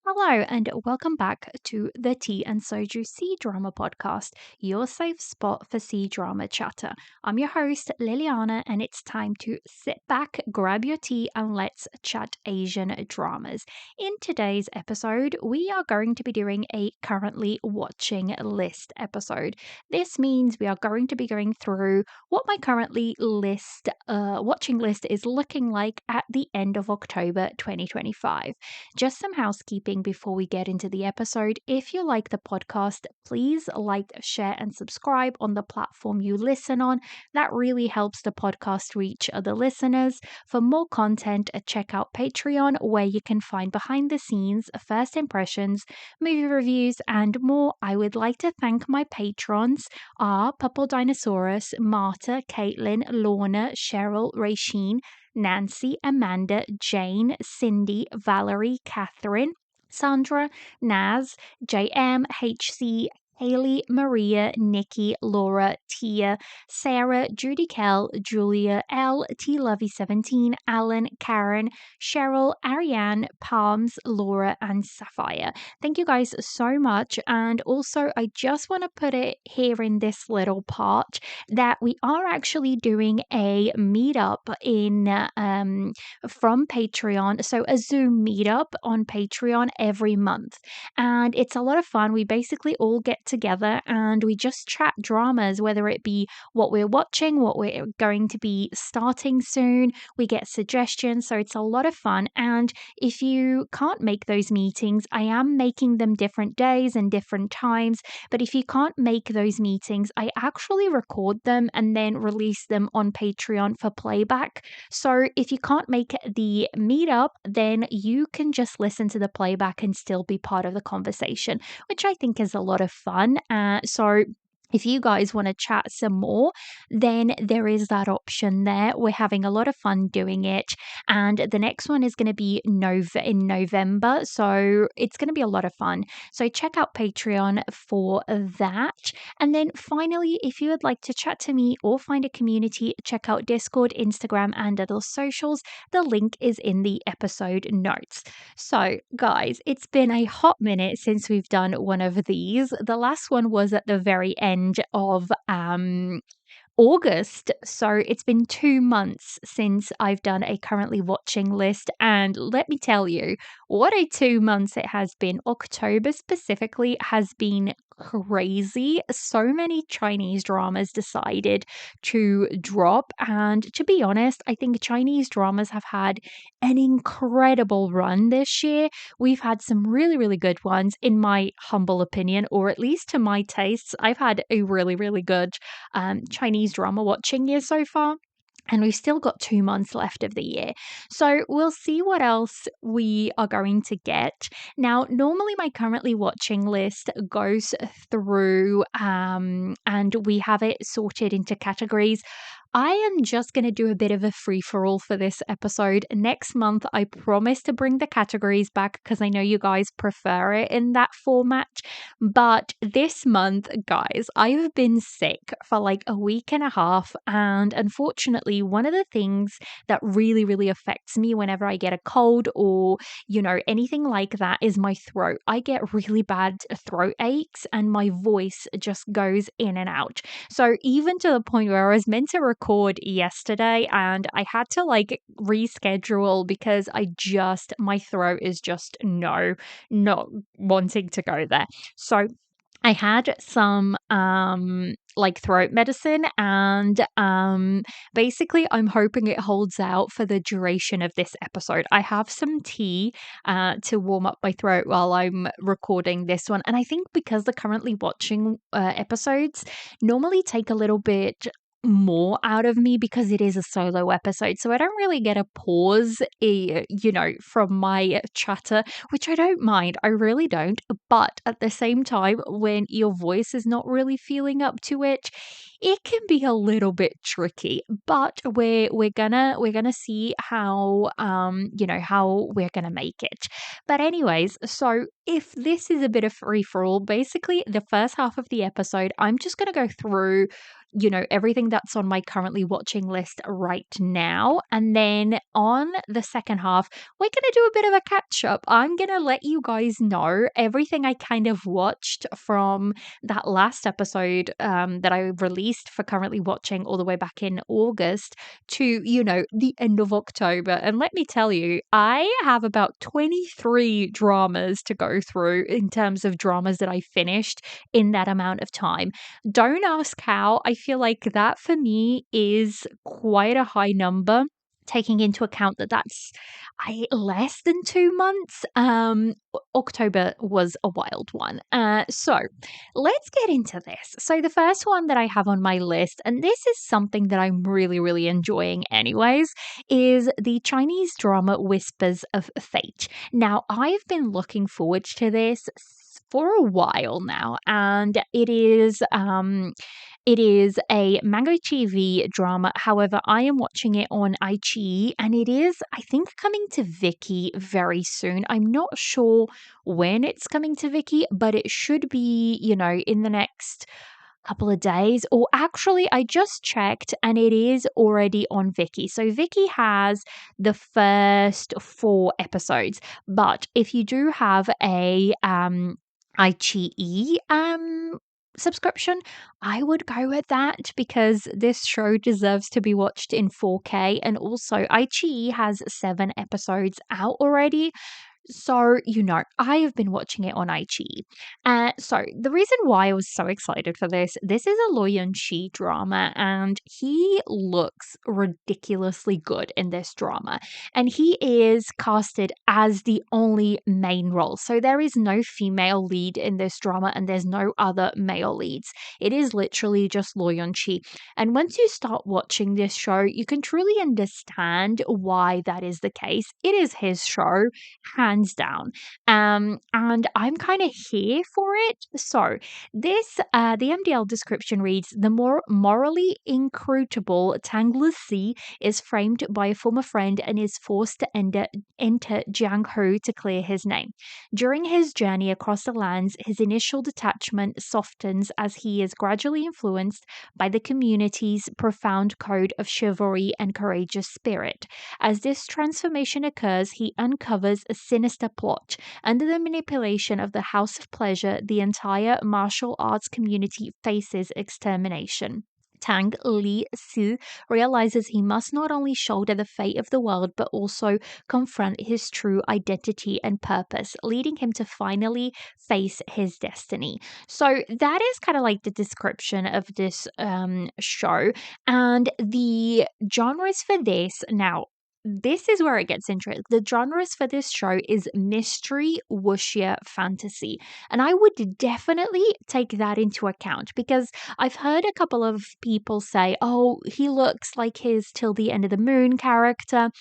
Hello, and welcome back to the Tea and Soju C Drama Podcast, your safe spot for C drama chatter. I'm your host, Liliana, and it's time to sit back, grab your tea, and let's chat Asian dramas. In today's episode, we are going to be doing a currently watching list episode. This means we are going to be going through what my currently watching list is looking like at the end of October 2025. Just some housekeeping before we get into the episode. If you like the podcast, please like, share, and subscribe on the platform you listen on. That really helps the podcast reach other listeners. For more content, check out Patreon, where you can find behind the scenes, first impressions, movie reviews, and more. I would like to thank my patrons are Purple Dinosaurus, Marta, Caitlin, Lorna, Cheryl, Rasheen, Nancy, Amanda, Jane, Cindy, Valerie, Catherine, Sandra, Naz, JM, HC, Haley, Maria, Nikki, Laura, Tia, Sarah, Judy Kell, Julia, L, T Lovey 17, Alan, Karen, Cheryl, Ariane, Palms, Laura, and Sapphire. Thank you guys so much. And also, I just want to put it here in this little part that we are actually doing a meetup in from Patreon. So a Zoom meetup on Patreon every month. And it's a lot of fun. We basically all get together and we just chat dramas, whether it be what we're watching, what we're going to be starting soon. We get suggestions. So it's a lot of fun. And if you can't make those meetings, I am making them different days and different times. But if you can't make those meetings, I actually record them and then release them on Patreon for playback. So if you can't make the meetup, then you can just listen to the playback and still be part of the conversation, which I think is a lot of fun. So if you guys want to chat some more, then there is that option there. We're having a lot of fun doing it. And the next one is going to be in November. So it's going to be a lot of fun. So check out Patreon for that. And then finally, if you would like to chat to me or find a community, check out Discord, Instagram, and other socials. The link is in the episode notes. So, guys, it's been a hot minute since we've done one of these. The last one was at the very end of August. So it's been 2 months since I've done a currently watching list. And let me tell you, what a 2 months it has been. October specifically has been crazy. So many Chinese dramas decided to drop. And to be honest, I think Chinese dramas have had an incredible run this year. We've had some really, really good ones, in my humble opinion, or at least to my tastes. I've had a really, really good Chinese drama watching year so far. And we've still got 2 months left of the year. So we'll see what else we are going to get. Now, normally my currently watching list goes through and we have it sorted into categories. I am just going to do a bit of a free for all for this episode. Next month, I promise to bring the categories back because I know you guys prefer it in that format. But this month, guys, I've been sick for like a week and a half. And unfortunately, one of the things that really, really affects me whenever I get a cold or, anything like that is my throat. I get really bad throat aches and my voice just goes in and out. So even to the point where I was meant to record yesterday and I had to like reschedule because my throat is just not wanting to go there. So I had some like throat medicine and basically I'm hoping it holds out for the duration of this episode. I have some tea to warm up my throat while I'm recording this one, and I think because the currently watching episodes normally take a little bit more out of me because it is a solo episode, so I don't really get a pause from my chatter, which I don't mind. I really don't. But at the same time, when your voice is not really feeling up to it, it can be a little bit tricky. But we're gonna see how how we're gonna make it. But anyways, so if this is a bit of free for all, basically the first half of the episode I'm just gonna go through everything that's on my currently watching list right now. And then on the second half, we're going to do a bit of a catch up. I'm going to let you guys know everything I kind of watched from that last episode that I released for currently watching all the way back in August to, the end of October. And let me tell you, I have about 23 dramas to go through in terms of dramas that I finished in that amount of time. Don't ask how. I feel like that for me is quite a high number, taking into account that that's less than 2 months. October was a wild one. So let's get into this. So the first one that I have on my list, and this is something that I'm really, really enjoying anyways, is the Chinese drama Whispers of Fate. Now, I've been looking forward to this for a while now, and it is a Mango TV drama. However, I am watching it on iQIYI, and it is, I think, coming to Viki very soon. I'm not sure when it's coming to Viki, but it should be, in the next couple of days. Or actually, I just checked, and it is already on Viki. So Viki has the first 4 episodes, but if you do have a iQIYI subscription, I would go with that because this show deserves to be watched in 4K. And also, iQIYI has 7 episodes out already. So, I have been watching it on iQIYI. So, the reason why I was so excited for this is a Lo Yun-shi drama, and he looks ridiculously good in this drama. And he is casted as the only main role. So, there is no female lead in this drama, and there's no other male leads. It is literally just Lo Yun-shi. And once you start watching this show, you can truly understand why that is the case. It is his show, hands down. And I'm kind of here for it. So the MDL description reads: the more morally inscrutable Tang Lucy is framed by a former friend and is forced to enter Jianghu to clear his name. During his journey across the lands, his initial detachment softens as he is gradually influenced by the community's profound code of chivalry and courageous spirit. As this transformation occurs, he uncovers a sinister plot. Under the manipulation of the House of Pleasure, the entire martial arts community faces extermination. Tang Li Si realizes he must not only shoulder the fate of the world but also confront his true identity and purpose, leading him to finally face his destiny. So that is kind of like the description of this show, and the genres for this now. This is where it gets interesting. The genres for this show is mystery, wuxia, fantasy. And I would definitely take that into account because I've heard a couple of people say, oh, he looks like his Till the End of the Moon character.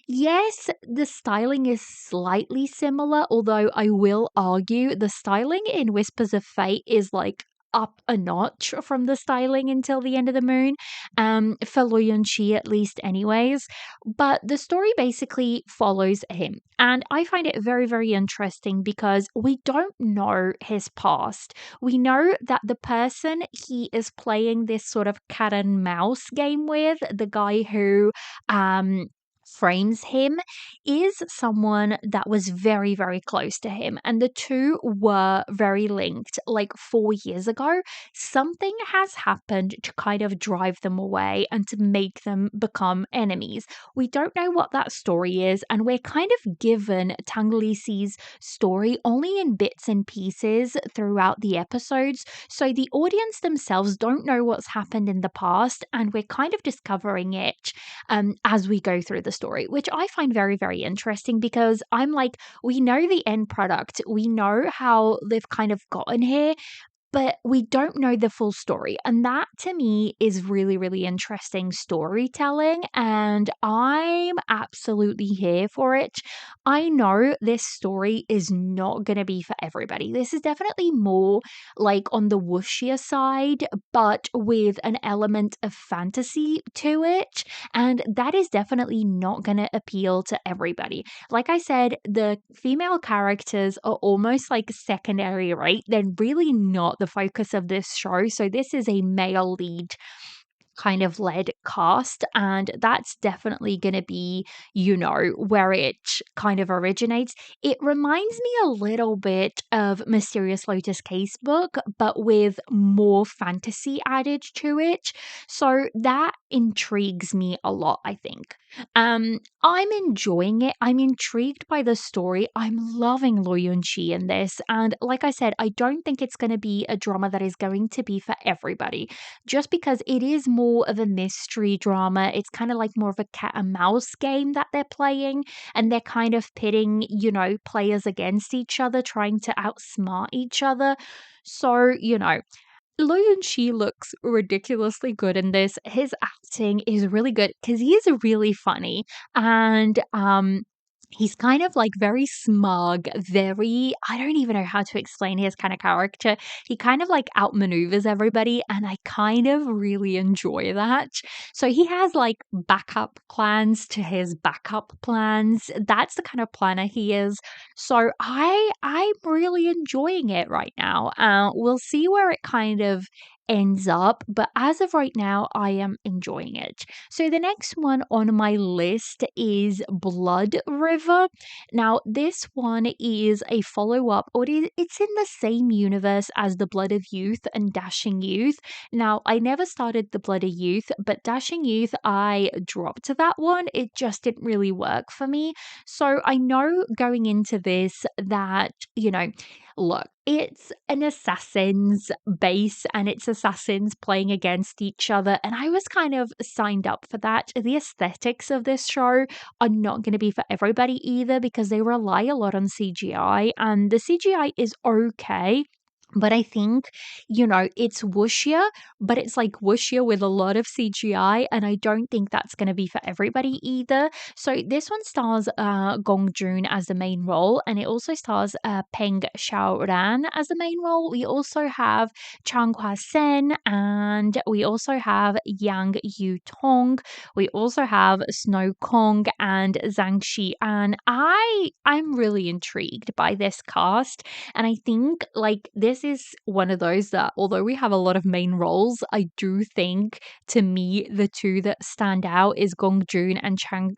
Yes, the styling is slightly similar, although I will argue the styling in Whispers of Fate is like up a notch from the styling until the end of the moon, for Lo Yun-chi at least anyways. But the story basically follows him. And I find it very, very interesting because we don't know his past. We know that the person he is playing this sort of cat and mouse game with, the guy who frames him, is someone that was very, very close to him. And the two were very linked. Like 4 years ago, something has happened to kind of drive them away and to make them become enemies. We don't know what that story is, and we're kind of given Tang Lisi's story only in bits and pieces throughout the episodes. So the audience themselves don't know what's happened in the past, and we're kind of discovering it as we go through the story, which I find very, very interesting because I'm like, we know the end product, we know how they've kind of gotten here, but we don't know the full story. And that to me is really, really interesting storytelling. And I'm absolutely here for it. I know this story is not going to be for everybody. This is definitely more like on the wuxia side, but with an element of fantasy to it. And that is definitely not going to appeal to everybody. Like I said, the female characters are almost like secondary, right? They're really not the focus of this show. So this is a male lead kind of led cast, and that's definitely going to be, where it kind of originates. It reminds me a little bit of Mysterious Lotus Casebook, but with more fantasy added to it. So that intrigues me a lot, I think. I'm enjoying it. I'm intrigued by the story. I'm loving Lo Yun-chi in this, and like I said, I don't think it's going to be a drama that is going to be for everybody, just because it is more of a mystery drama. It's kind of like more of a cat and mouse game that they're playing, and they're kind of pitting, players against each other, trying to outsmart each other. So, Lo Yun-chi looks ridiculously good in this. His acting is really good because he is really funny, and he's kind of like very smug, very, I don't even know how to explain his kind of character. He kind of like outmaneuvers everybody, and I kind of really enjoy that. So he has like backup plans to his backup plans. That's the kind of planner he is. So I'm really enjoying it right now. We'll see where it kind of ends up, but as of right now, I am enjoying it. So the next one on my list is Blood River. Now, this one is a follow up, or it's in the same universe as The Blood of Youth and Dashing Youth. Now, I never started The Blood of Youth, but Dashing Youth, I dropped that one. It just didn't really work for me. So I know going into this that, look, it's an assassin's base and it's assassins playing against each other. And I was kind of signed up for that. The aesthetics of this show are not going to be for everybody either, because they rely a lot on CGI, and the CGI is okay. But I think, it's wuxia, but it's like wuxia with a lot of CGI, and I don't think that's going to be for everybody either. So this one stars Gong Joon as the main role, and it also stars Peng Xiaoran as the main role. We also have Chang Hua Sen, and we also have Yang Yu Tong. We also have Snow Kong and Zhang Xian. I'm really intrigued by this cast, and I think like this is one of those that, although we have a lot of main roles, I do think, to me, the two that stand out is Gong Joon and Chang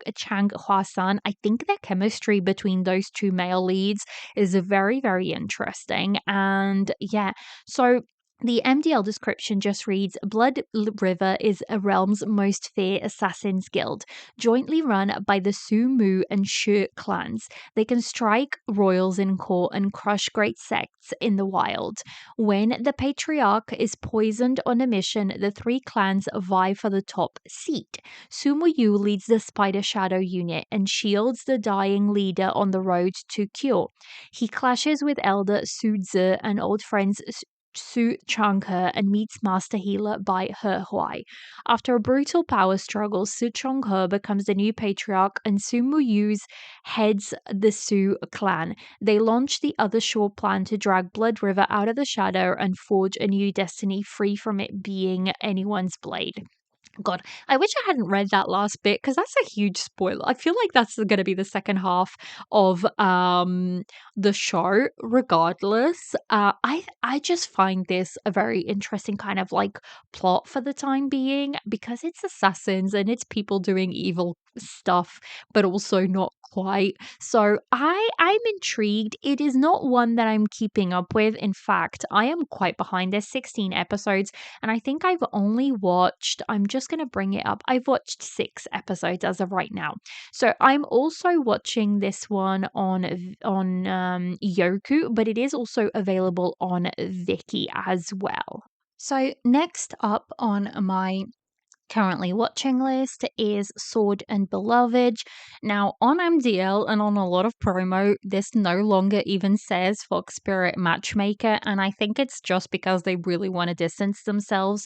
Hua San. I think their chemistry between those two male leads is very, very interesting. And yeah, so the MDL description just reads: Blood River is a realm's most feared assassins guild, jointly run by the Su Mu and Shu clans. They can strike royals in court and crush great sects in the wild. When the patriarch is poisoned on a mission, the three clans vie for the top seat. Su Mu Yu leads the Spider Shadow unit and shields the dying leader on the road to cure. He clashes with Elder Su Zi and old friends Su Changhe and meets Master Healer Bai He Huai. After a brutal power struggle, Su Changhe becomes the new patriarch and Su Muyu's heads the Su clan. They launch the other short plan to drag Blood River out of the shadow and forge a new destiny free from it being anyone's blade. God, I wish I hadn't read that last bit because that's a huge spoiler. I feel like that's going to be the second half of the show. Regardless, I just find this a very interesting kind of like plot for the time being, because it's assassins and it's people doing evil stuff, but also not quite. So I'm intrigued. It is not one that I'm keeping up with. In fact, I am quite behind. There's 16 episodes, and I think I've only watched, I'm just going to bring it up. I've watched 6 episodes as of right now. So I'm also watching this one on Yoku, but it is also available on Viki as well. So next up on my currently watching list is Sword and Beloved. Now, on MDL and on a lot of promo, this no longer even says Fox Spirit Matchmaker, and I think it's just because they really want to distance themselves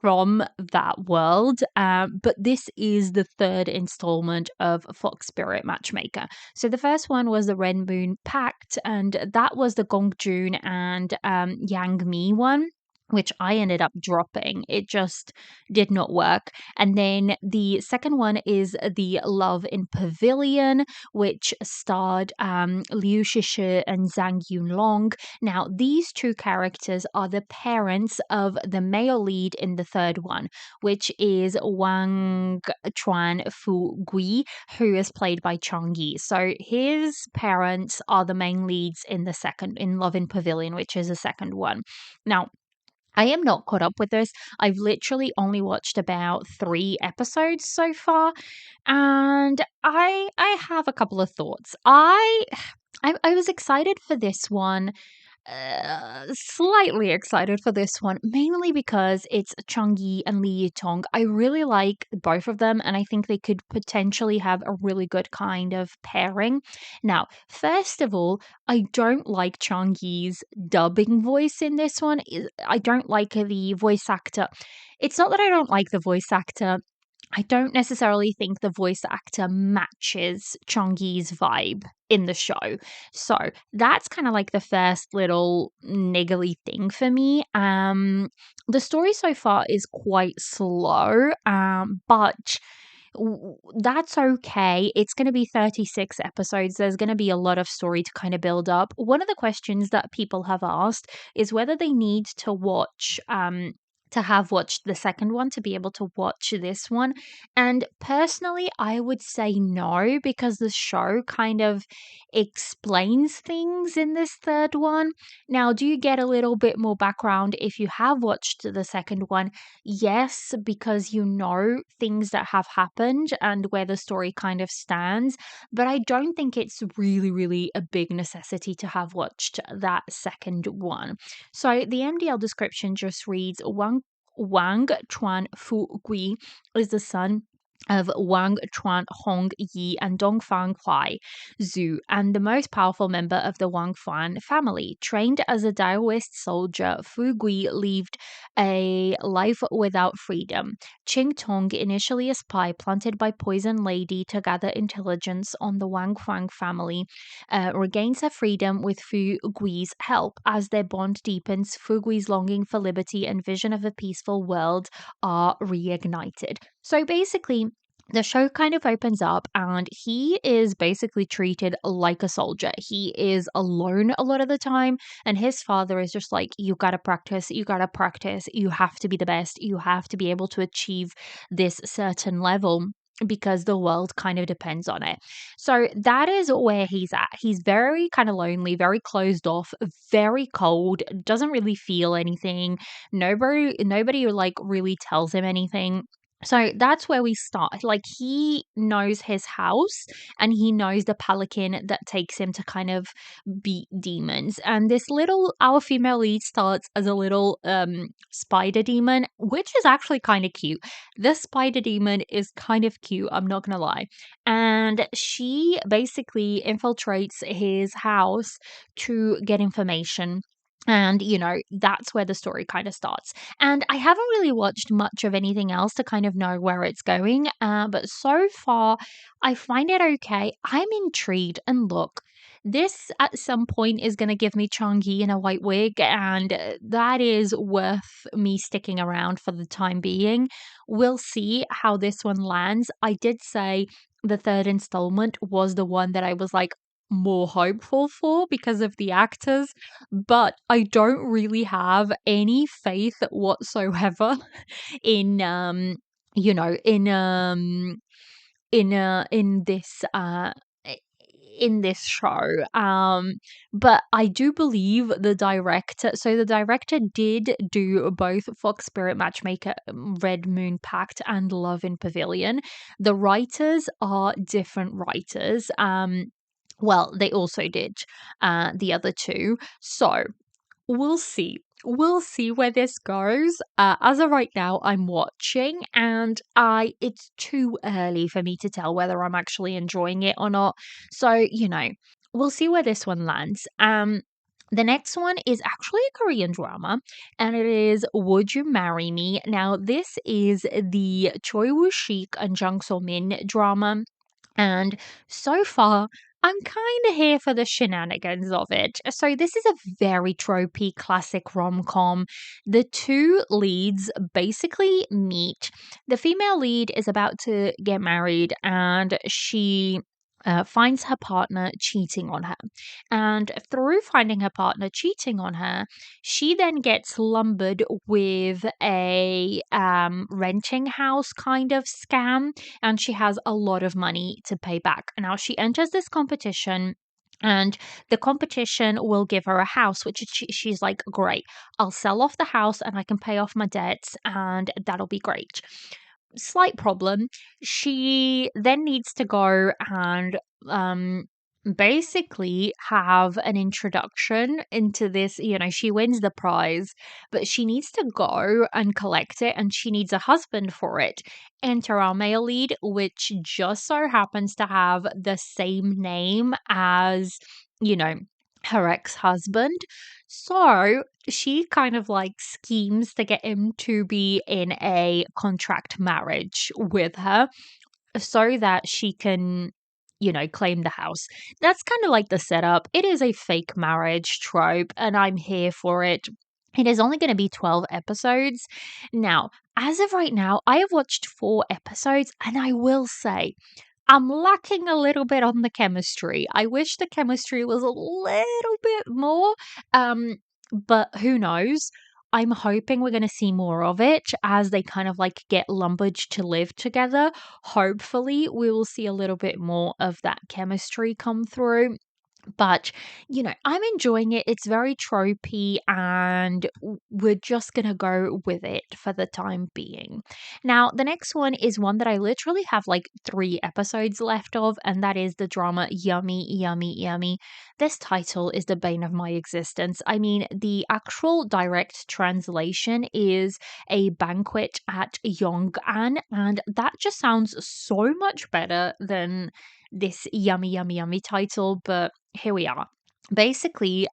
from that world. But this is the third installment of Fox Spirit Matchmaker. So the first one was the Red Moon Pact, and that was the Gong Jun and Yang Mi one. which I ended up dropping. It just did not work. And then the second one is The Love in Pavilion, which starred Liu Shishi and Zhang Yunlong. Now, these two characters are the parents of the male lead in the third one, which is Wang Chuan Fu Gui, who is played by Chong Yi. So his parents are the main leads in the second, in Love in Pavilion, which is the second one. Now, I am not caught up with this. I've literally only watched about 3 episodes so far, and I have a couple of thoughts. I was excited for this one, slightly excited for this one, mainly because it's Chung Yi and Li Yutong. I really like both of them, and I think they could potentially have a really good kind of pairing. Now, first of all, I don't like Chung Yi's dubbing voice in this one. I don't like the voice actor. It's not that I don't like the voice actor. I don't necessarily think the voice actor matches Chong Yi's vibe in the show. So that's kind of like the first little niggly thing for me. The story so far is quite slow, but that's okay. It's going to be 36 episodes. There's going to be a lot of story to kind of build up. One of the questions that people have asked is whether they need to watch to have watched the second one to be able to watch this one. And personally, I would say no, because the show kind of explains things in this third one. Now, do you get a little bit more background if you have watched the second one? Yes, because you know things that have happened and where the story kind of stands. But I don't think it's really, really a big necessity to have watched that second one. So the MDL description just reads Wang Chuan Fu Gui is the son of Wang Chuan Hong Yi and Dongfang Huai Zhu, and the most powerful member of the Wang Fan family. Trained as a Daoist soldier, Fu Gui lived a life without freedom. Qing Tong, initially a spy planted by Poison Lady to gather intelligence on the Wang Fang family, regains her freedom with Fu Gui's help. As their bond deepens, Fu Gui's longing for liberty and vision of a peaceful world are reignited. So basically, the show kind of opens up and he is basically treated like a soldier. He is alone a lot of the time, and his father is just like, you gotta practice, you gotta practice, you have to be the best, you have to be able to achieve this certain level because the world kind of depends on it. So that is where he's at. He's very kind of lonely, very closed off, very cold, doesn't really feel anything. Nobody like really tells him anything. So that's where we start. Like, he knows his house and he knows the pelican that takes him to kind of beat demons. And this little, our female lead starts as a little spider demon, which is actually kind of cute. This spider demon is kind of cute, I'm not gonna lie. And she basically infiltrates his house to get information. And, that's where the story kind of starts. And I haven't really watched much of anything else to kind of know where it's going. But so far, I find it okay. I'm intrigued. And look, this at some point is going to give me Chongi in a white wig, and that is worth me sticking around for the time being. We'll see how this one lands. I did say the third installment was the one that I was like more hopeful for because of the actors, but I don't really have any faith whatsoever in you know in this in this show. But I do believe the director, so the director did do both Fox Spirit Matchmaker, Red Moon Pact, and Love in Pavilion. The writers are different writers. Well, they also did the other two. So we'll see. We'll see where this goes. As of right now, I'm watching, and it's too early for me to tell whether I'm actually enjoying it or not. So, we'll see where this one lands. The next one is actually a Korean drama, and it is Would You Marry Me? Now, this is the Choi Woo Shik and Jung So Min drama, and so far, I'm kind of here for the shenanigans of it. So, this is a very tropey classic rom com. The two leads basically meet. The female lead is about to get married and she finds her partner cheating on her. And through finding her partner cheating on her, she then gets lumbered with a renting house kind of scam, and she has a lot of money to pay back. Now, she enters this competition. And the competition will give her a house, which she's like, great, I'll sell off the house and I can pay off my debts, and that'll be great. Slight problem. She then needs to go and um basically have an introduction into this. She wins the prize, but she needs to go and collect it, and she needs a husband for it. Enter our male lead, which just so happens to have the same name as, you know, her ex-husband. So she kind of like schemes to get him to be in a contract marriage with her so that she can, claim the house. That's kind of like the setup. It is a fake marriage trope, and I'm here for it. It is only going to be 12 episodes. Now, as of right now, I have watched 4 episodes, and I will say, I'm lacking a little bit on the chemistry. I wish the chemistry was a little bit more. Um, but who knows? I'm hoping we're going to see more of it as they kind of like get lumbered to live together. Hopefully, we will see a little bit more of that chemistry come through. But, I'm enjoying it. It's very tropey, and we're just going to go with it for the time being. Now, the next one is one that I literally have like 3 episodes left of, and that is the drama Yummy, Yummy, Yummy. This title is the bane of my existence. I mean, the actual direct translation is a banquet at Yong'an, and that just sounds so much better than this yummy, yummy, yummy title, but here we are. Basically,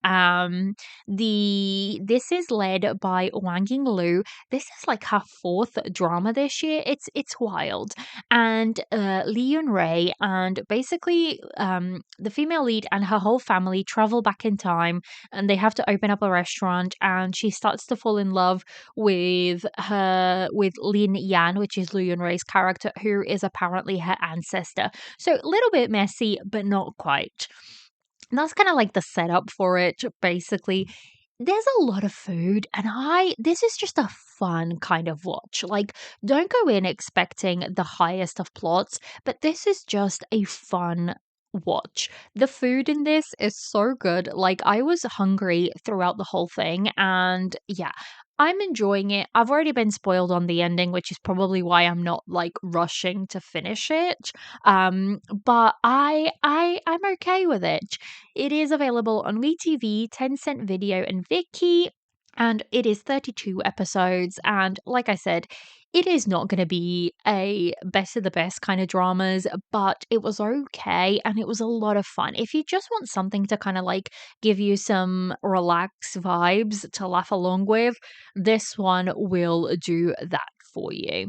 this is led by Wang Yinglu. This is like her 4th drama this year. It's wild. And Lee Yun Rei, and basically the female lead and her whole family travel back in time, and they have to open up a restaurant, and she starts to fall in love with Lin Yan, which is Lee Yun Rei's character, who is apparently her ancestor. So a little bit messy, but not quite. That's kind of like the setup for it, basically. There's a lot of food, and this is just a fun kind of watch. Like, don't go in expecting the highest of plots, but this is just a fun watch. The food in this is so good. Like, I was hungry throughout the whole thing, and yeah, I'm enjoying it. I've already been spoiled on the ending, which is probably why I'm not like rushing to finish it. But I'm okay with it. It is available on WeTV, Tencent Video, and Viki, and it is 32 episodes. And like I said, it is not going to be a best of the best kind of dramas, but it was okay and it was a lot of fun. If you just want something to kind of like give you some relaxed vibes to laugh along with, this one will do that for you.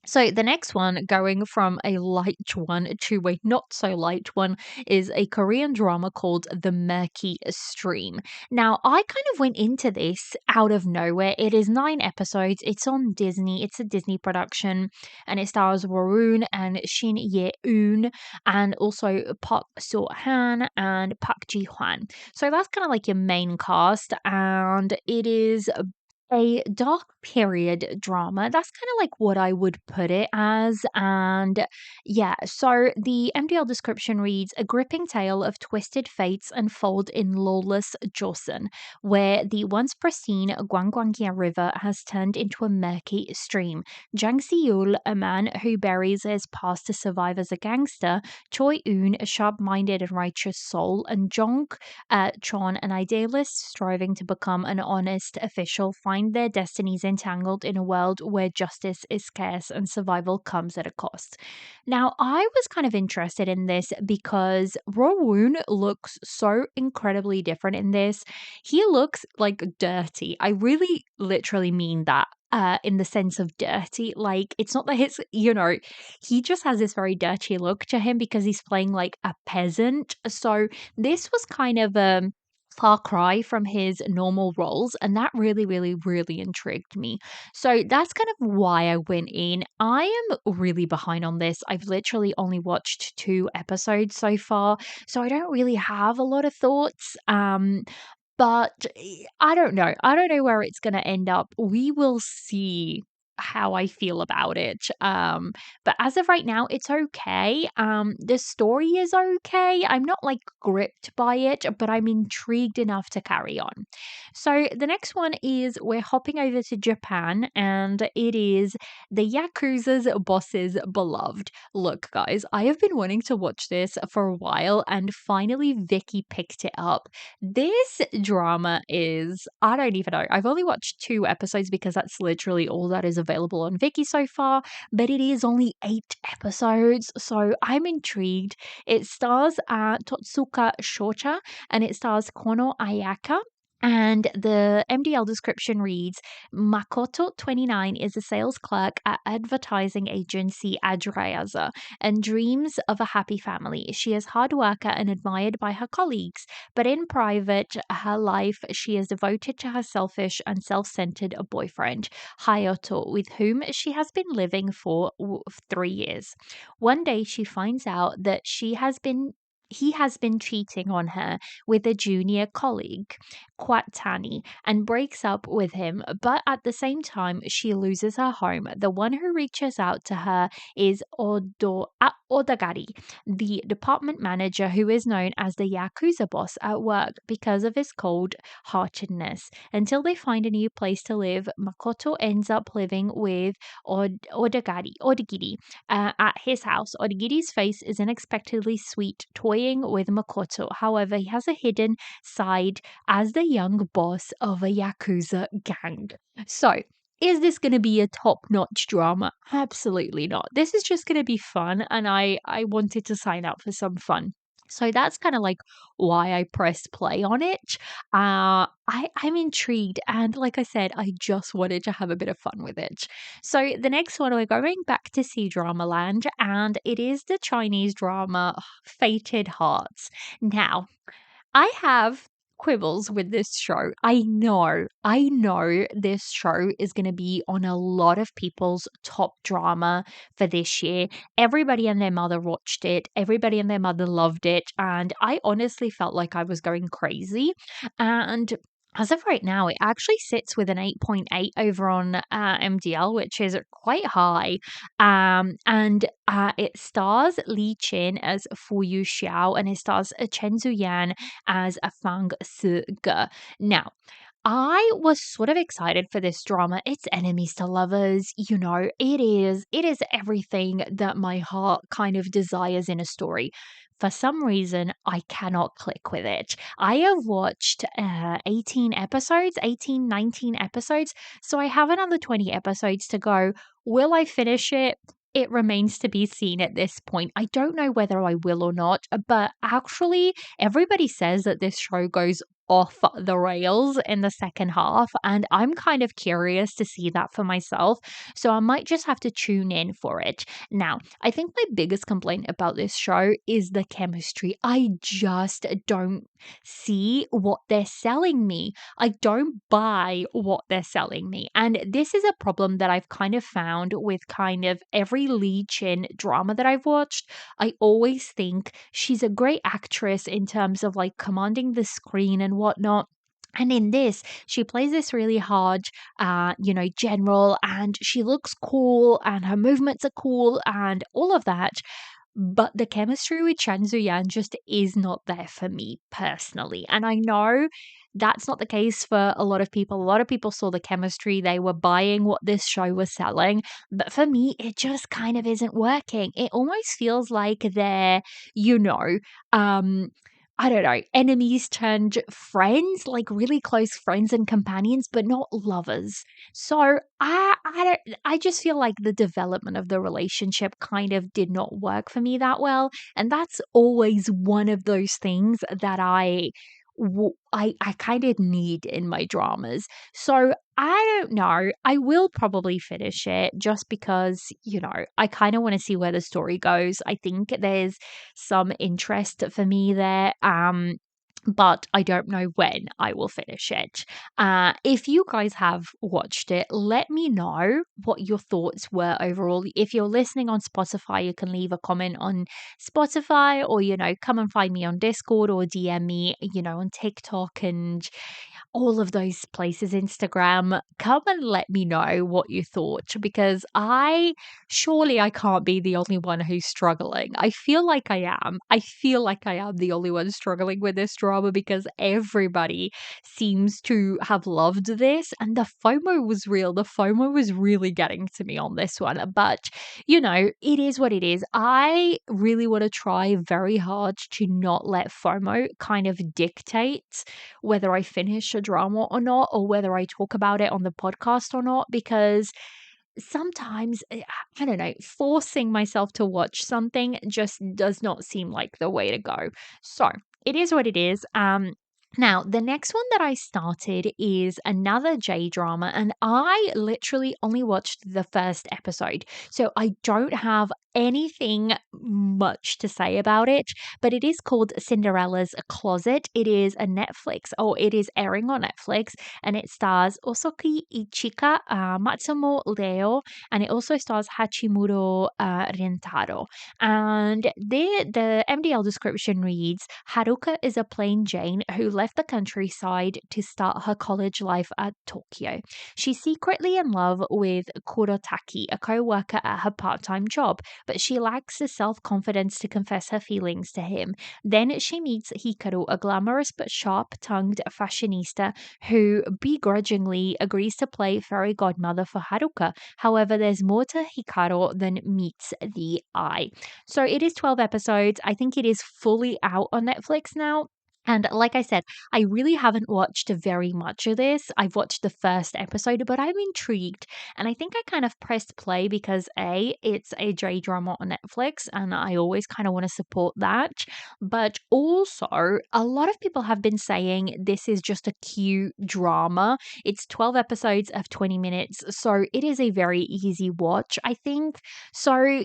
So the next one, going from a light one to a not so light one, is a Korean drama called The Murky Stream. Now, I kind of went into this out of nowhere. It is 9 episodes. It's on Disney. It's a Disney production, and it stars Warun and Shin Ye-eun, and also Park So-han and Park Ji-hwan. So that's kind of like your main cast, and it is a dark period drama. That's kind of like what I would put it as. And yeah, so the MDL description reads a gripping tale of twisted fates unfold in lawless Joseon, where the once pristine Gwanggwangia River has turned into a murky stream. Jang Si-yul, a man who buries his past to survive as a gangster, Choi Eun, a sharp-minded and righteous soul, and Jong Chon, an idealist striving to become an honest official, find their destinies entangled in a world where justice is scarce and survival comes at a cost. Now, I was kind of interested in this because Rowoon looks so incredibly different in this. He looks like dirty. I really literally mean that. in the sense of dirty. Like, it's not that he just has this very dirty look to him because he's playing like a peasant. So this was kind of a far cry from his normal roles, and that really, really, really intrigued me. So that's kind of why I went in. I am really behind on this. I've literally only watched 2 episodes so far, so I don't really have a lot of thoughts. But I don't know. I don't know where it's going to end up. We will see how I feel about it. But as of right now, it's okay. The story is okay. I'm not like gripped by it, but I'm intrigued enough to carry on. So the next one is we're hopping over to Japan, and it is the Yakuza's boss's beloved. Look, guys, I have been wanting to watch this for a while, and finally Vicky picked it up. This drama is, I don't even know. I've only watched 2 episodes because that's literally all that is available on Viki so far, but it is only 8 episodes, so I'm intrigued. It stars Totsuka Shocha and it stars Kono Ayaka. And the MDL description reads Makoto, 29, is a sales clerk at advertising agency Adrayaza and dreams of a happy family. She is a hard worker and admired by her colleagues, but in private, her life, she is devoted to her selfish and self centered boyfriend, Hayato, with whom she has been living for 3 years. One day, she finds out that he has been cheating on her with a junior colleague, Kwatani, and breaks up with him. But at the same time, she loses her home. The one who reaches out to her is Odagari, the department manager who is known as the Yakuza boss at work because of his cold heartedness. Until they find a new place to live, Makoto ends up living with Odagiri at his house. Odagiri's face is unexpectedly sweet, toying with Makoto. However, he has a hidden side as the young boss of a Yakuza gang. So, is this going to be a top-notch drama? Absolutely not. This is just going to be fun, and I wanted to sign up for some fun. So that's kind of like why I pressed play on it. I'm intrigued, and like I said, I just wanted to have a bit of fun with it. So the next one, we're going back to C Drama Land, and it is the Chinese drama Fated Hearts. Now, I have quibbles with this show. I know this show is going to be on a lot of people's top drama for this year. Everybody and their mother watched it, everybody and their mother loved it, and I honestly felt like I was going crazy. And as of right now, it actually sits with an 8.8 over on MDL, which is quite high. And it stars Li Qin as Fu Yu Xiao, and it stars Chen Zuyan as a Fang Si Ge. Now, I was sort of excited for this drama. It's enemies to lovers, it is everything that my heart kind of desires in a story. For some reason, I cannot click with it. I have watched 18 episodes, 18, 19 episodes, so I have another 20 episodes to go. Will I finish it? It remains to be seen at this point. I don't know whether I will or not, but actually, everybody says that this show goes off the rails in the second half, and I'm kind of curious to see that for myself. So I might just have to tune in for it. Now, I think my biggest complaint about this show is the chemistry. I just don't see what they're selling me. I don't buy what they're selling me. And this is a problem that I've kind of found with kind of every Lee Chin drama that I've watched. I always think she's a great actress in terms of like commanding the screen and whatnot. And in this, she plays this really hard, general, and she looks cool, and her movements are cool, and all of that. But the chemistry with Chan Zuyan just is not there for me personally. And I know that's not the case for a lot of people. A lot of people saw the chemistry, they were buying what this show was selling. But for me, it just kind of isn't working. It almost feels like they're, you know, um, I don't know, enemies turned friends, like really close friends and companions, but not lovers. So I just feel like the development of the relationship kind of did not work for me that well, and that's always one of those things that I kind of need in my dramas. So I don't know. I will probably finish it just because, I kind of want to see where the story goes. I think there's some interest for me there. But I don't know when I will finish it. If you guys have watched it, let me know what your thoughts were overall. If you're listening on Spotify, you can leave a comment on Spotify or, come and find me on Discord or DM me, on TikTok and all of those places, Instagram. Come and let me know what you thought because surely I can't be the only one who's struggling. I feel like I am. I feel like I am the only one struggling with this drama because everybody seems to have loved this and the FOMO was real. The FOMO was really getting to me on this one. But, it is what it is. I really want to try very hard to not let FOMO kind of dictate whether I finish a drama or not, or whether I talk about it on the podcast or not, because sometimes, I don't know, forcing myself to watch something just does not seem like the way to go. So it is what it is. Now, the next one that I started is another J drama, and I literally only watched the first episode. So I don't have anything much to say about it, but it is called Cinderella's Closet. It is a Netflix, or it is airing on Netflix, and it stars Osoki Ichika, Matsumo Leo, and it also stars Hachimuro Rentaro. And the MDL description reads Haruka is a plain Jane who left the countryside to start her college life at Tokyo. She's secretly in love with Kurotaki, a co worker at her part time job, but she lacks the self confidence to confess her feelings to him. Then she meets Hikaru, a glamorous but sharp tongued fashionista who begrudgingly agrees to play fairy godmother for Haruka. However, there's more to Hikaru than meets the eye. So it is 12 episodes. I think it is fully out on Netflix now. And like I said, I really haven't watched very much of this. I've watched the first episode, but I'm intrigued. And I think I kind of pressed play because it's a J drama on Netflix, and I always kind of want to support that. But also, a lot of people have been saying this is just a cute drama. It's 12 episodes of 20 minutes, so it is a very easy watch, I think. So,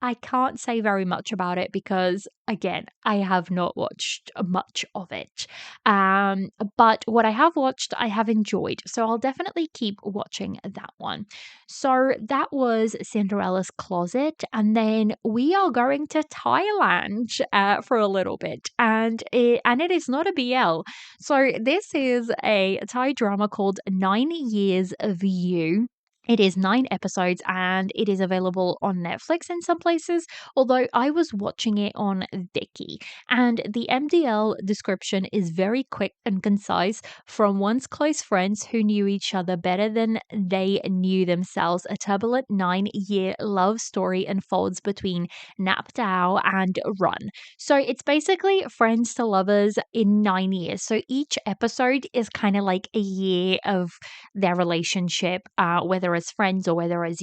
I can't say very much about it because, again, I have not watched much of it. But what I have watched, I have enjoyed. So I'll definitely keep watching that one. So that was Cinderella's Closet. And then we are going to Thailand for a little bit. And it is not a BL. So this is a Thai drama called 9 Years of You. It is 9 episodes and it is available on Netflix in some places, although I was watching it on Viki. And the MDL description is very quick and concise from once close friends who knew each other better than they knew themselves. A turbulent 9 year love story unfolds between Nap Dao and Run. So it's basically friends to lovers in 9 years. So each episode is kind of like a year of their relationship, whether as friends or whether as,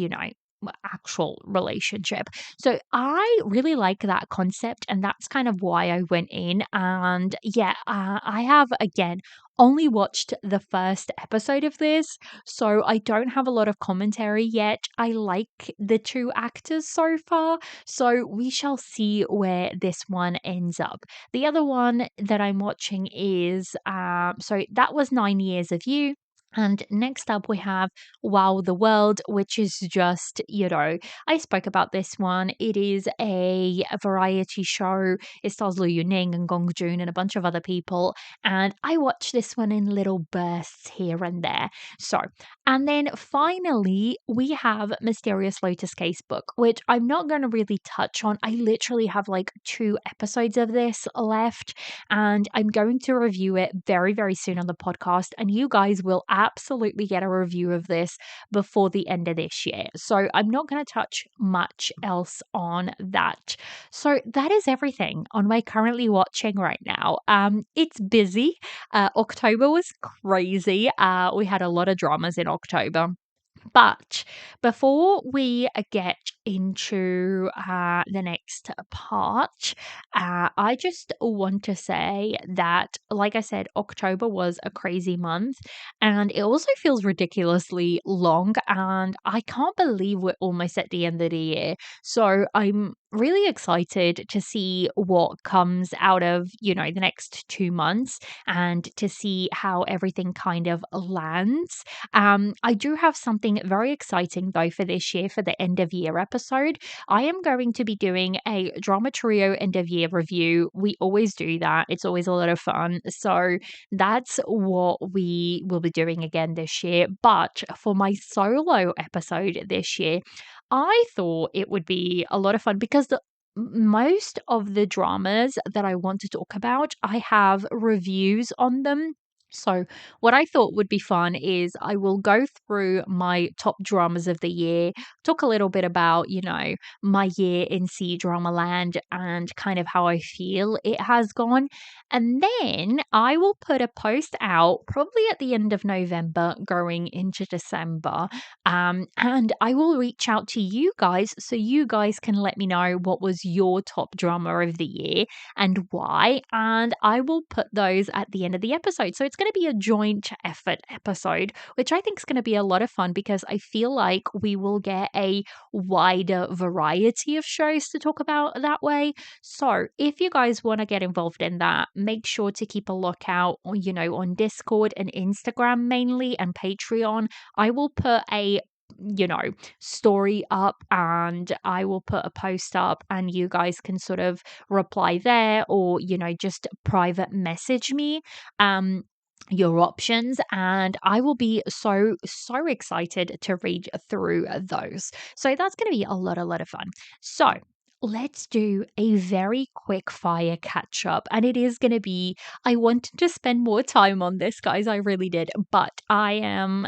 actual relationship. So I really like that concept, and that's kind of why I went in. And yeah, I have again only watched the first episode of this, so I don't have a lot of commentary yet. I like the two actors so far, so we shall see where this one ends up. The other one that I'm watching is so that was 9 Years of You. And next up, we have Wow the World, which is just, I spoke about this one. It is a variety show. It stars Lu Yuning and Gong Jun and a bunch of other people. And I watch this one in little bursts here and there. So, and then finally, we have Mysterious Lotus Casebook, which I'm not going to really touch on. I literally have like 2 episodes of this left, and I'm going to review it very, very soon on the podcast. And you guys will absolutely get a review of this before the end of this year. So I'm not going to touch much else on that. So that is everything on my currently watching right now. It's busy. October was crazy. We had a lot of dramas in October. But before we get into the next part, I just want to say that, like I said, October was a crazy month and it also feels ridiculously long. And I can't believe we're almost at the end of the year. So I'm really excited to see what comes out of, the next 2 months and to see how everything kind of lands. I do have something very exciting though for this year for the end of year episode. I am going to be doing a drama trio end of year review. We always do that. It's always a lot of fun. So that's what we will be doing again this year. But for my solo episode this year, I thought it would be a lot of fun because most of the dramas that I want to talk about, I have reviews on them. So, what I thought would be fun is I will go through my top dramas of the year, talk a little bit about, my year in C Drama Land and kind of how I feel it has gone. And then I will put a post out probably at the end of November going into December. And I will reach out to you guys so you guys can let me know what was your top drama of the year and why. And I will put those at the end of the episode. So it's going to be a joint effort episode, which I think is going to be a lot of fun because I feel like we will get a wider variety of shows to talk about that way. So if you guys want to get involved in that, make sure to keep a lookout, on Discord and Instagram mainly and Patreon. I will put a story up and I will put a post up and you guys can sort of reply there or just private message me your options, and I will be so excited to read through those. So that's going to be a lot of fun. So let's do a very quick fire catch up. And it is going to be, I wanted to spend more time on this, guys. I really did. But I am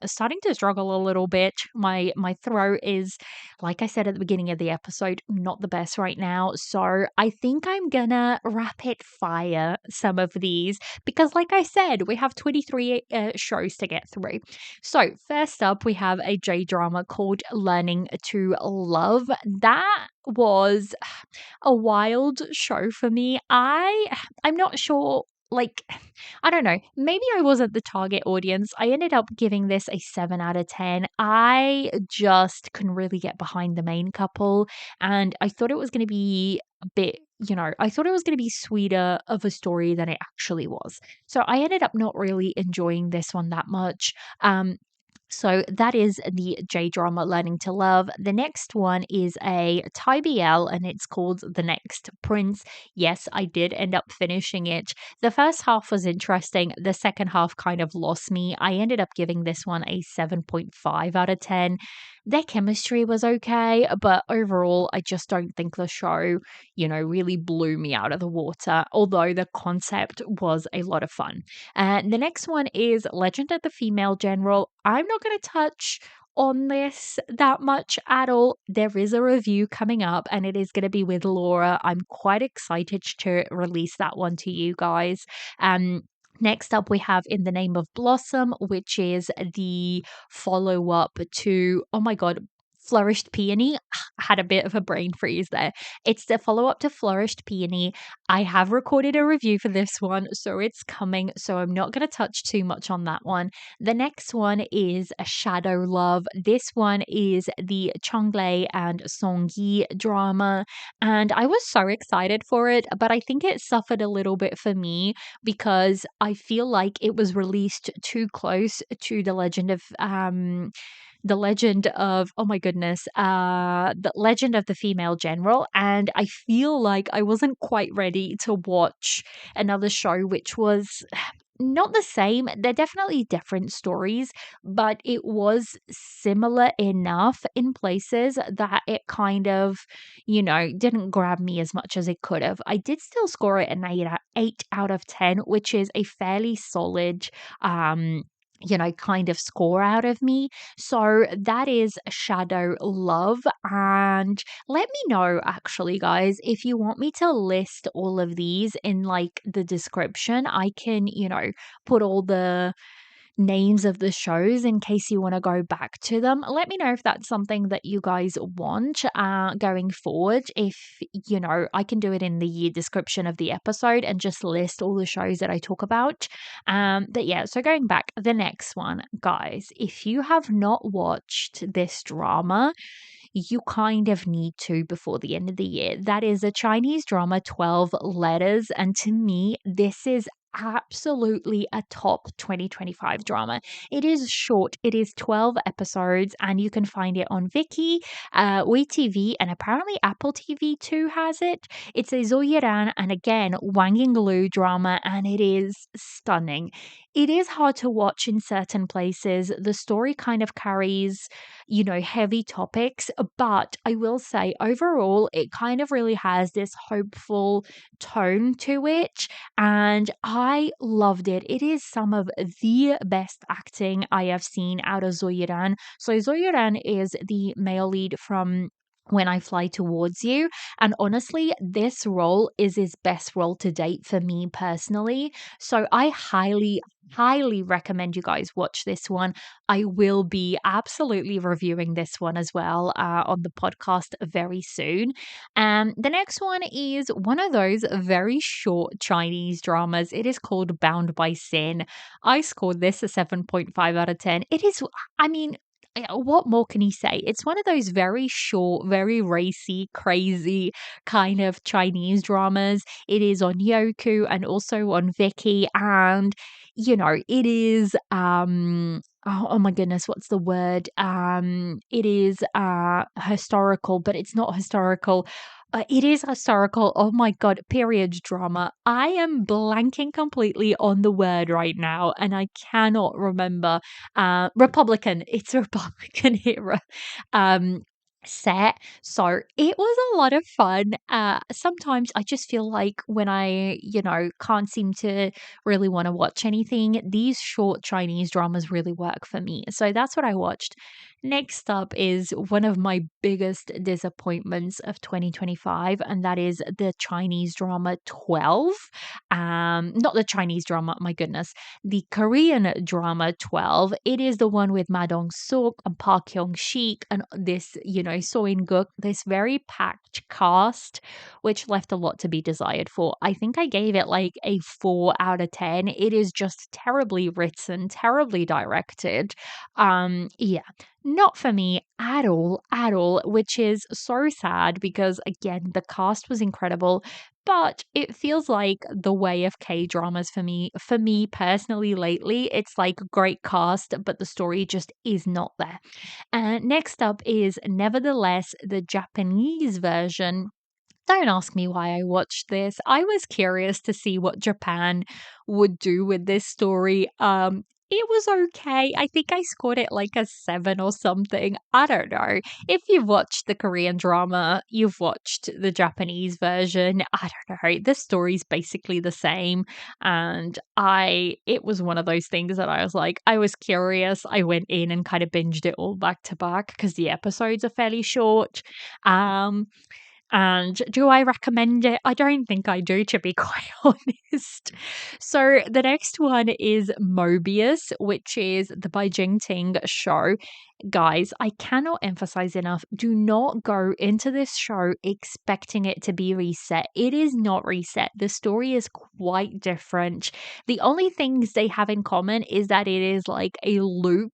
starting to struggle a little bit. My throat is, like I said at the beginning of the episode, not the best right now. So I think I'm going to rapid fire some of these because, like I said, we have 23 shows to get through. So, first up, we have a J drama called Learning to Love. That was a wild show for me. I'm not sure, like, I don't know, maybe I wasn't the target audience. I ended up giving this a 7 out of 10. I just couldn't really get behind the main couple, and I thought it was going to be a bit, I thought it was going to be sweeter of a story than it actually was. So I ended up not really enjoying this one that much. So that is the J drama Learning to Love. The next one is a Thai BL and it's called The Next Prince. Yes, I did end up finishing it. The first half was interesting. The second half kind of lost me. I ended up giving this one a 7.5 out of 10. Their chemistry was okay, but overall, I just don't think the show, really blew me out of the water, although the concept was a lot of fun. The next one is Legend of the Female General. I'm not going to touch on this that much at all. There is a review coming up and it is going to be with Laura. I'm quite excited to release that one to you guys. Next up, we have In the Name of Blossom, which is the follow up to, oh my God, Flourished Peony. Had a bit of a brain freeze there. It's the follow up to Flourished Peony. I have recorded a review for this one, so it's coming. So I'm not going to touch too much on that one. The next one is a Shadow Love. This one is the Chonglei and Songyi drama, and I was so excited for it, but I think it suffered a little bit for me because I feel like it was released too close to oh my goodness, the Legend of the Female General, and I feel like I wasn't quite ready to watch another show which was not the same. They're definitely different stories, but it was similar enough in places that it kind of, didn't grab me as much as it could have. I did still score it an 8 out of 10, which is a fairly solid kind of score out of me. So that is Shadow Love. And let me know, actually, guys, if you want me to list all of these in like the description. I can, put all the names of the shows in case you want to go back to them. Let me know if that's something that you guys want going forward. If, I can do it in the description of the episode and just list all the shows that I talk about. But yeah, so going back, the next one, guys, if you have not watched this drama, you kind of need to before the end of the year. That is a Chinese drama, 12 Letters. And to me, this is absolutely a top 2025 drama. It is short, it is 12 episodes, and you can find it on Viki, WeTV, and apparently Apple TV too has it. It's a Zoyiran and again Wang Yinglu drama, and it is stunning. It is hard to watch in certain places. The story kind of carries heavy topics. But I will say, overall, it kind of really has this hopeful tone to it. And I loved it. It is some of the best acting I have seen out of Zoyiran. So, Zoyiran is the male lead from When I Fly Towards You. And honestly, this role is his best role to date for me personally. So I highly recommend you guys watch this one. I will be absolutely reviewing this one as well on the podcast very soon. The next one is one of those very short Chinese dramas. It is called Bound by Sin. I scored this a 7.5 out of 10. It is, I mean, what more can you say? It's one of those very short, very racy, crazy kind of Chinese dramas. It is on Yoku and also on Viki, and it is oh my goodness, what's the word? It is historical, but it's not historical. It is historical. Oh my god, period drama. I am blanking completely on the word right now, and I cannot remember. Republican. It's a Republican era. Um, Set. So it was a lot of fun. Sometimes I just feel like when I, can't seem to really want to watch anything, these short Chinese dramas really work for me. So that's what I watched. Next up is one of my biggest disappointments of 2025, and that is the Chinese drama 12. Not the Chinese drama, my goodness, the Korean drama 12. It is the one with Ma Dong Suk and Park Hyung Sik and this, So In Guk, this very packed cast, which left a lot to be desired for. I think I gave it like a 4 out of 10. It is just terribly written, terribly directed. Yeah, not for me at all, which is so sad because again, the cast was incredible, but it feels like the way of K dramas for me personally lately. It's like great cast, but the story just is not there. And next up is Nevertheless, the Japanese version. Don't ask me why I watched this. I was curious to see what Japan would do with this story. It was okay. I think I scored it like a 7 or something. I don't know. If you've watched the Korean drama, you've watched the Japanese version. I don't know. The story's basically the same. And it was one of those things that I was like, I was curious. I went in and kind of binged it all back to back because the episodes are fairly short. Um, and do I recommend it? I don't think I do, to be quite honest. So the next one is Mobius, which is the Bai Jingting show. Guys, I cannot emphasize enough, do not go into this show expecting it to be reset. It is not reset. The story is quite different. The only things they have in common is that it is like a loop,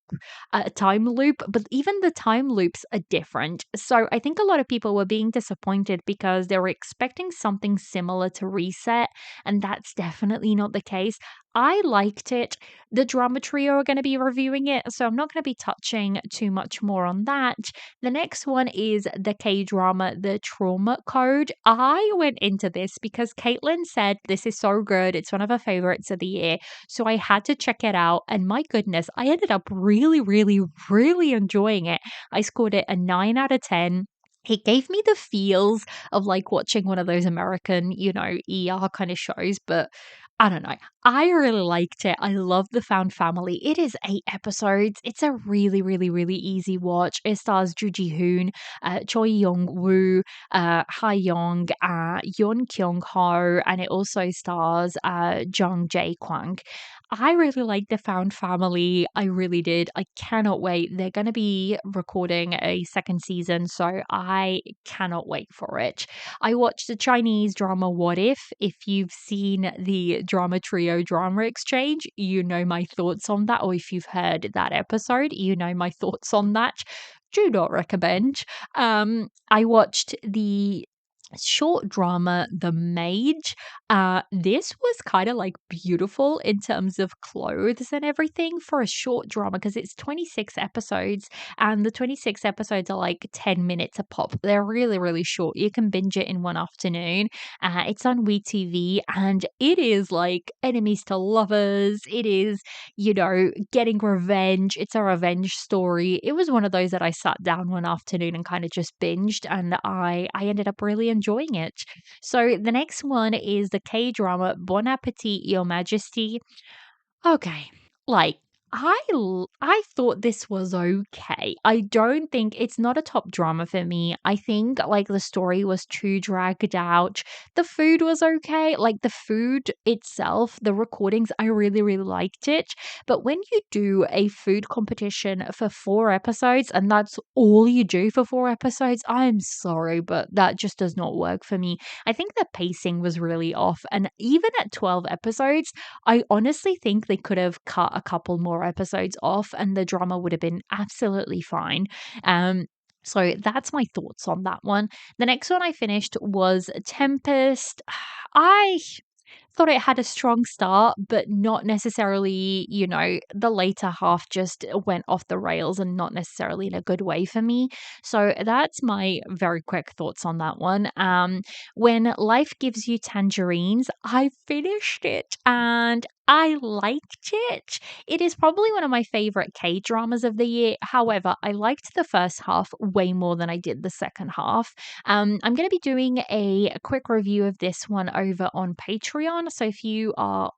a time loop, but even the time loops are different. So I think a lot of people were being disappointed because they were expecting something similar to reset, and that's definitely not the case. I liked it. The drama trio are going to be reviewing it, so I'm not going to be touching too much more on that. The next one is the K drama, The Trauma Code. I went into this because Caitlin said this is so good. It's one of her favorites of the year. So I had to check it out. And my goodness, I ended up really enjoying it. I scored it a 9 out of 10. It gave me the feels of like watching one of those American, ER kind of shows, but I don't know. I really liked it. I love the found family. It is 8 episodes. It's a really easy watch. It stars Ju Ji Hoon, Choi Young Woo, Ha Young, Yeon Kyung Ho, and it also stars Jung Jae Kwang. I really liked The Found Family. I really did. I cannot wait. They're going to be recording a second season, so I cannot wait for it. I watched the Chinese drama What If. If you've seen the drama trio drama exchange, you know my thoughts on that. Or if you've heard that episode, you know my thoughts on that. Do not recommend. I watched the short drama The Maid. This was kind of like beautiful in terms of clothes and everything for a short drama because it's 26 episodes and the 26 episodes are like 10 minutes a pop. They're really, really short. You can binge it in one afternoon. It's on WeTV and it is like enemies to lovers. It is, getting revenge. It's a revenge story. It was one of those that I sat down one afternoon and kind of just binged and I ended up really enjoying it. So the next one is the K-drama Bon Appetit, Your Majesty. Okay. Like I thought this was okay. I don't think it's not a top drama for me. I think like the story was too dragged out. The food was okay. Like the food itself, the recordings, I really really liked it. But when you do a food competition for 4 episodes and that's all you do for 4 episodes, I'm sorry, but that just does not work for me. I think the pacing was really off and even at 12 episodes, I honestly think they could have cut a couple more episodes off and the drama would have been absolutely fine. So that's my thoughts on that one. The next one I finished was Tempest. I thought it had a strong start, but not necessarily, the later half just went off the rails and not necessarily in a good way for me. So that's my very quick thoughts on that one. When Life Gives You Tangerines, I finished it and I liked it. It is probably one of my favorite K dramas of the year. However, I liked the first half way more than I did the second half. I'm going to be doing a quick review of this one over on Patreon. So if you are,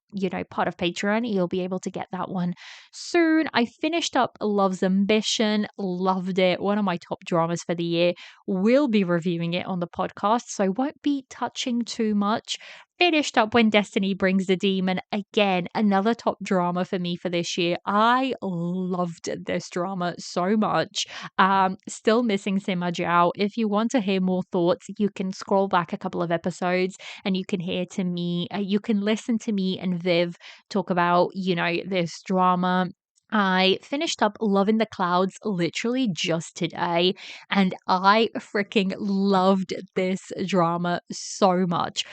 part of Patreon, you'll be able to get that one soon. I finished up Love's Ambition, loved it. One of my top dramas for the year. We'll be reviewing it on the podcast, so won't be touching too much. Finished up When Destiny Brings the Demon. Again, another top drama for me for this year. I loved this drama so much. Still missing Sima Jiao. If you want to hear more thoughts, you can scroll back a couple of episodes and you can listen to me and Viv talk about, this drama. I finished up Love in the Clouds literally just today, and I freaking loved this drama so much.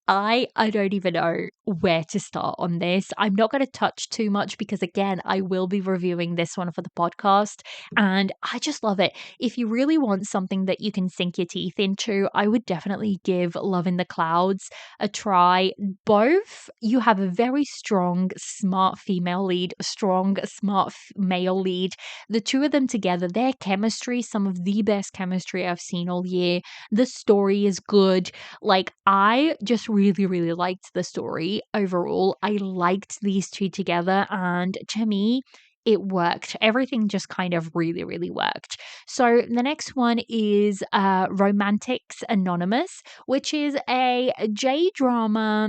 I don't even know where to start on this. I'm not going to touch too much because again, I will be reviewing this one for the podcast, and I just love it. If you really want something that you can sink your teeth into, I would definitely give Love in the Clouds a try. Both, you have a very strong, smart female lead, a strong, smart male lead. The two of them together, their chemistry, some of the best chemistry I've seen all year. The story is good. Like, I just really, really liked the story overall. I liked these two together, and to me, it worked. Everything just kind of really, really worked. So the next one is Romantics Anonymous, which is a J drama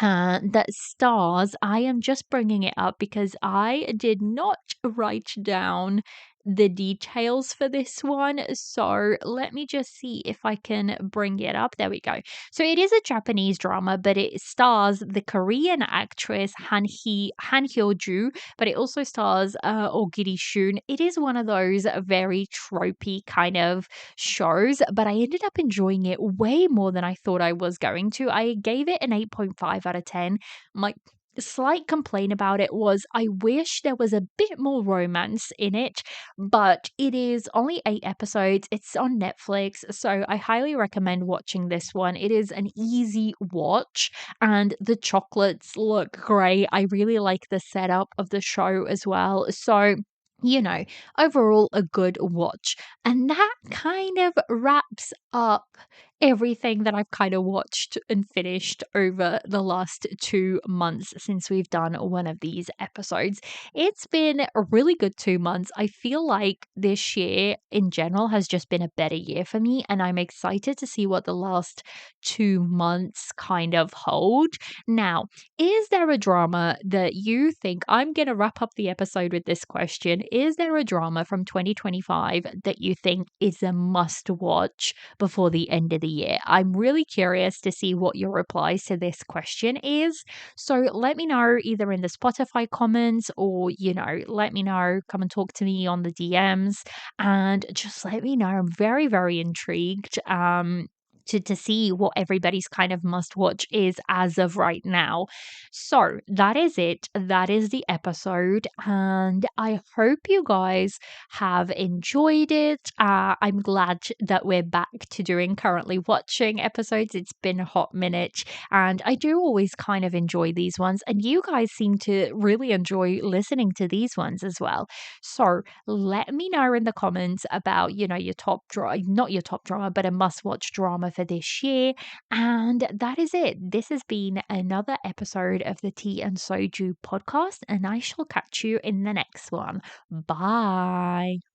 that stars. I am just bringing it up because I did not write down the details for this one. So let me just see if I can bring it up. There we go. So it is a Japanese drama, but it stars the Korean actress Han Hyo-ju, but it also stars Ogiri Shun. It is one of those very tropey kind of shows, but I ended up enjoying it way more than I thought I was going to. I gave it an 8.5 out of 10. My slight complaint about it was I wish there was a bit more romance in it, but it is only 8 episodes. It's on Netflix, so I highly recommend watching this one. It is an easy watch, and the chocolates look great. I really like the setup of the show as well. So, overall a good watch. And that kind of wraps up everything that I've kind of watched and finished over the last 2 months since we've done one of these episodes. It's been a really good 2 months. I feel like this year in general has just been a better year for me, and I'm excited to see what the last 2 months kind of hold. Now, is there a drama that you think I'm going to wrap up the episode with this question? Is there a drama from 2025 that you think is a must watch before the end of the year? I'm really curious to see what your replies to this question is. So let me know either in the Spotify comments or, let me know, come and talk to me on the DMs and just let me know. I'm very, very intrigued. To see what everybody's kind of must watch is as of right now. So that is it. That is the episode. And I hope you guys have enjoyed it. I'm glad that we're back to doing currently watching episodes. It's been a hot minute. And I do always kind of enjoy these ones. And you guys seem to really enjoy listening to these ones as well. So let me know in the comments about, your top drama, not your top drama, but a must watch drama for this year. And that is it. This has been another episode of the Tea and Soju podcast, and I shall catch you in the next one. Bye.